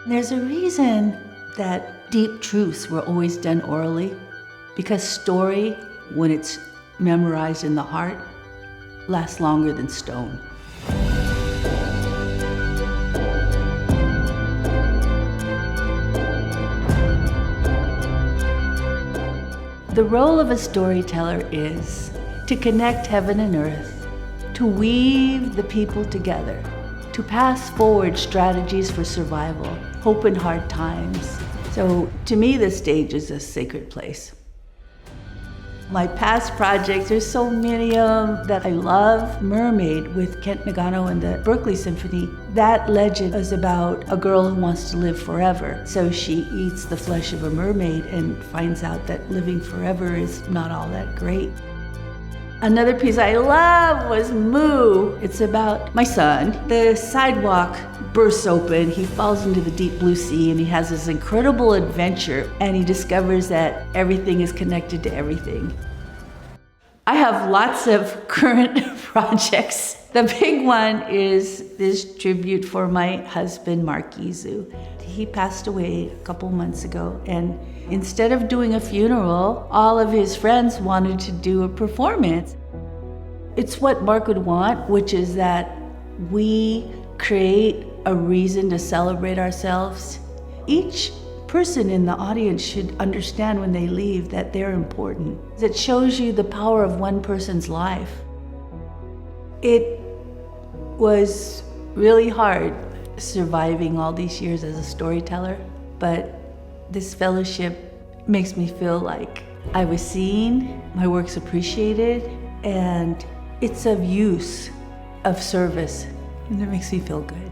There's a reason that deep truths were always done orally, because story, when it's memorized in the heart, lasts longer than stone. The role of a storyteller is to connect heaven and earth, to weave the people together, to pass forward strategies for survival, hope in hard times. So to me, the stage is a sacred place. My past projects, there's so many of them that I love. Mermaid with Kent Nagano and the Berkeley Symphony. That legend is about a girl who wants to live forever. So she eats the flesh of a mermaid and finds out that living forever is not all that great. Another piece I love was Moo. It's about my son. The sidewalk bursts open, he falls into the deep blue sea, and he has this incredible adventure, and he discovers that everything is connected to everything. I have lots of current projects. The big one is this tribute for my husband, Mark Izu. He passed away a couple months ago, and instead of doing a funeral, all of his friends wanted to do a performance. It's what Mark would want, which is that we create a reason to celebrate ourselves. Each person in the audience should understand when they leave that they're important. It shows you the power of one person's life. It was really hard surviving all these years as a storyteller, but this fellowship makes me feel like I was seen, my work's appreciated, and it's of use, of service, and it makes me feel good.